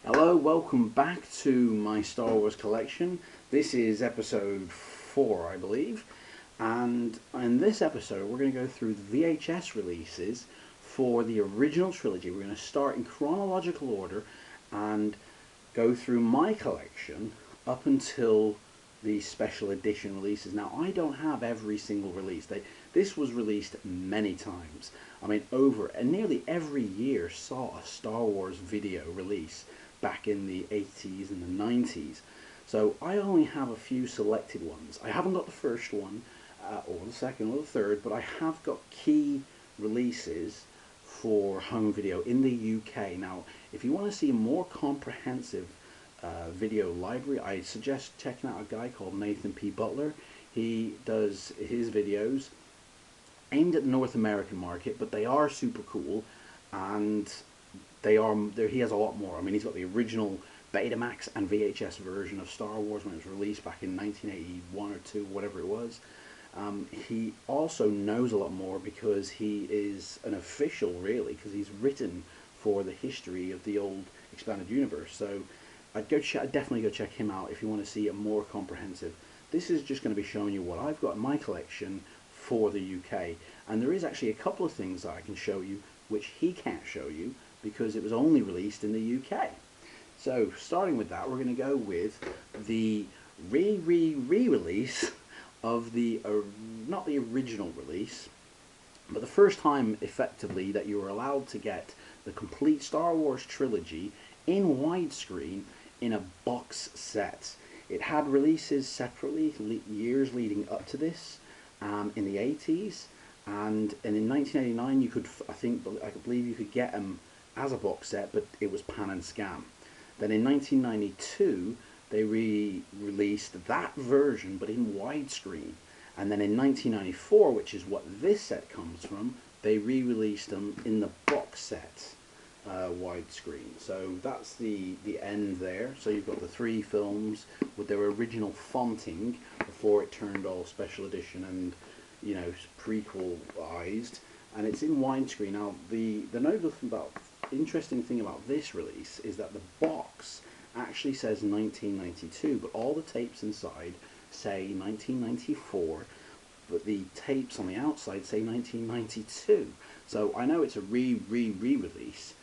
Hello, welcome back to my Star Wars collection. This is episode 4, I believe, and in this episode we're going to go through the VHS releases for the original trilogy. We're going to start in chronological order and go through my collection up until the special edition releases. Now, I don't have every single release. This was released many times. I mean, nearly every year saw a Star Wars video release back in the 80s and the 90s. So I only have a few selected ones. I haven't got the first one, or the second or the third, but I have got key releases for home video in the UK. Now, if you want to see a more comprehensive video library, I suggest checking out a guy called Nathan P. Butler. He does his videos aimed at the North American market, but they are super cool, and he has a lot more. I mean, he's got the original Betamax and VHS version of Star Wars when it was released back in 1981 or 2, whatever it was. He also knows a lot more because he is an official, really, because he's written for the history of the old expanded universe. So I'd definitely go check him out if you want to see a more comprehensive. This is just going to be showing you what I've got in my collection for the UK, and there is actually a couple of things that I can show you which he can't show you because it was only released in the UK. So starting with that, we're going to go with the re-release of the not the original release, but the first time effectively that you were allowed to get the complete Star Wars trilogy in widescreen in a box set. It had releases separately years leading up to this, in the 80s, and in 1989 you could, I believe you could get them as a box set, but it was pan and scan. Then in 1992 they re-released that version but in widescreen, and then in 1994, which is what this set comes from, they re-released them in the box set widescreen. So that's the end there. So you've got the 3 films with their original fonting before it turned all special edition and, you know, prequelized, and it's in widescreen. Now the interesting thing about this release is that the box actually says 1992, but all the tapes inside say 1994, but the tapes on the outside say 1992. So I know it's a re-release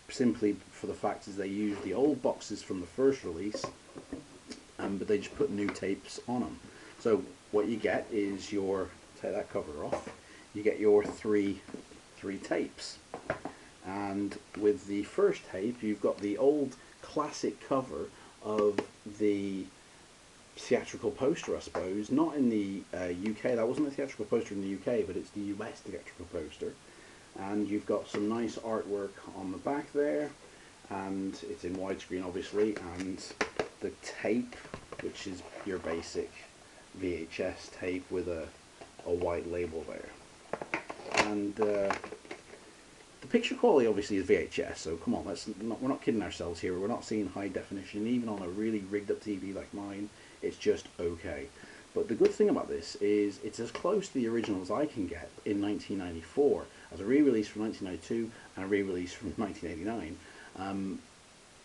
simply for the fact is they use the old boxes from the first release, but they just put new tapes on them. So what you get is take that cover off, you get your three tapes. And with the first tape, you've got the old classic cover of the theatrical poster, I suppose. Not in the UK, that wasn't the theatrical poster in the UK, but it's the US theatrical poster. And you've got some nice artwork on the back there, and it's in widescreen obviously, and the tape, which is your basic VHS tape with a white label there. And the picture quality obviously is VHS, so come on, we're not kidding ourselves here. We're not seeing high definition. Even on a really rigged up TV like mine, it's just okay. But the good thing about this is it's as close to the original as I can get in 1994, as a re-release from 1992 and a re-release from 1989.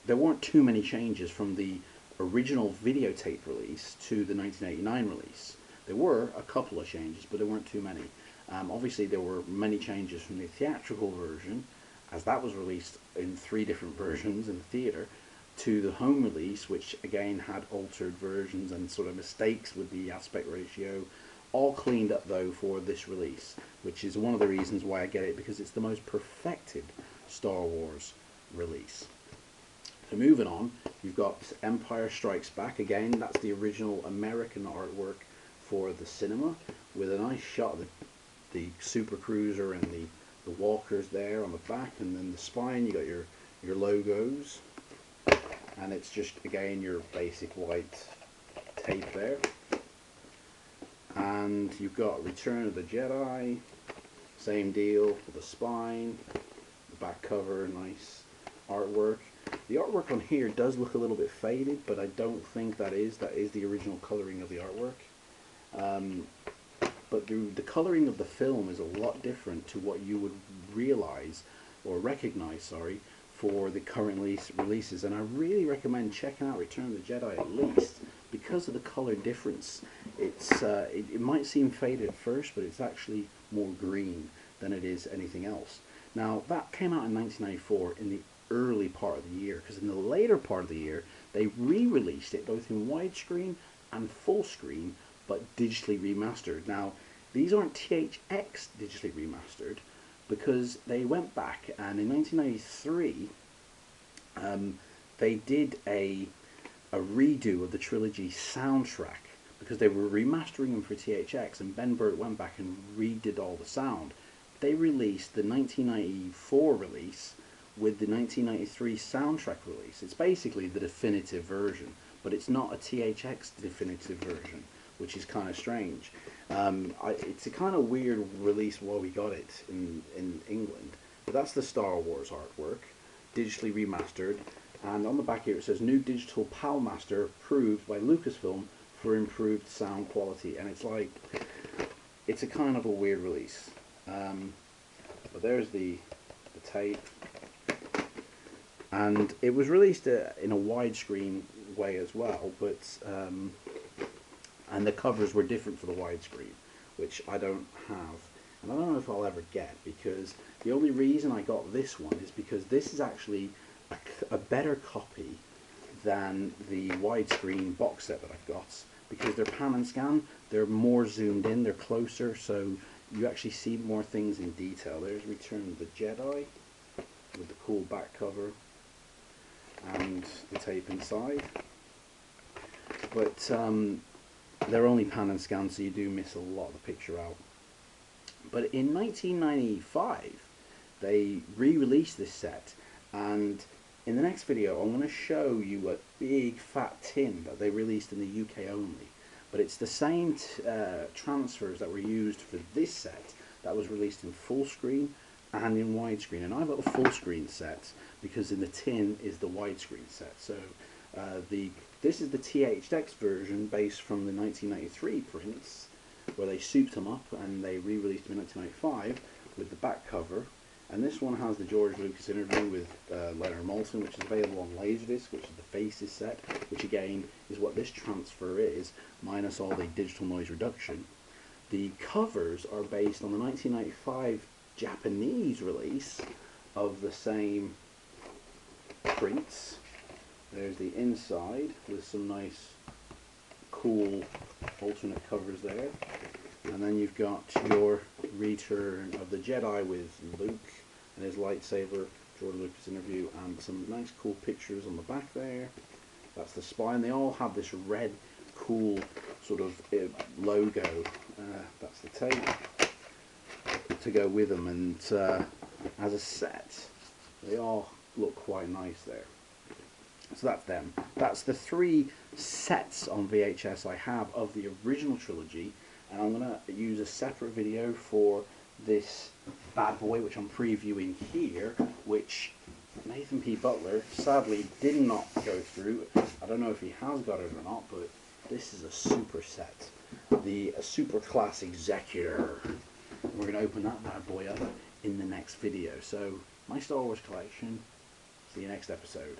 There weren't too many changes from the original videotape release to the 1989 release. There were a couple of changes, but there weren't too many. Obviously there were many changes from the theatrical version, as that was released in 3 different versions in the theatre, to the home release, which again had altered versions and sort of mistakes with the aspect ratio, all cleaned up though for this release, which is one of the reasons why I get it, because it's the most perfected Star Wars release. So moving on, you've got Empire Strikes Back. Again, that's the original American artwork for the cinema, with a nice shot of the Super Cruiser and the walkers there on the back, and then the spine you got your logos, and it's just again your basic white tape there. And you've got Return of the Jedi, same deal with the spine, the back cover, nice artwork. The artwork on here does look a little bit faded, but I don't think that is the original colouring of the artwork. But the colouring of the film is a lot different to what you would realise, or recognise, sorry, for the current releases, and I really recommend checking out Return of the Jedi at least because of the color difference. It might seem faded at first, but it's actually more green than it is anything else. Now that came out in 1994 in the early part of the year, because in the later part of the year they re-released it both in widescreen and full screen, but digitally remastered. Now these aren't THX digitally remastered, because they went back and in 1993 they did a redo of the Trilogy soundtrack, because they were remastering them for THX, and Ben Burtt went back and redid all the sound. They released the 1994 release with the 1993 soundtrack release. It's basically the definitive version, but it's not a THX definitive version, which is kind of strange. It's a kind of weird release while we got it in England, but that's the Star Wars artwork, digitally remastered, and on the back here it says new digital PAL master approved by Lucasfilm for improved sound quality, and it's a kind of a weird release. But there's the tape, and it was released in a widescreen way as well, but and the covers were different for the widescreen, which I don't have, and I don't know if I'll ever get, because the only reason I got this one is because this is actually a better copy than the widescreen box set that I've got, because they're pan and scan, they're more zoomed in, they're closer, so you actually see more things in detail. There's Return of the Jedi with the cool back cover and the tape inside, but they're only pan and scan, so you do miss a lot of the picture out. But in 1995 they re-released this set, and in the next video I'm going to show you a big fat tin that they released in the UK only, but it's the same transfers that were used for this set that was released in full screen and in widescreen, and I've got the full screen set because in the tin is the widescreen set. So this is the THX version based from the 1993 prints, where they souped them up and they re-released them in 1995 with the back cover. And this one has the George Lucas interview with Leonard Maltin, which is available on Laserdisc, which is the Faces set, which again is what this transfer is, minus all the digital noise reduction. The covers are based on the 1995 Japanese release of the same prints. There's the inside with some nice cool alternate covers there, and then you've got your Return of the Jedi with Luke and his lightsaber, George Lucas interview, and some nice cool pictures on the back there. That's the spine. They all have this red cool sort of logo. That's the tape to go with them, and as a set they all look quite nice there. So that's them. That's the 3 sets on VHS I have of the original trilogy, and I'm going to use a separate video for this bad boy, which I'm previewing here, which Nathan P. Butler sadly did not go through. I don't know if he has got it or not, but this is a super set, the Super Class Executor. We're going to open that bad boy up in the next video. So, my Star Wars collection. See you next episode.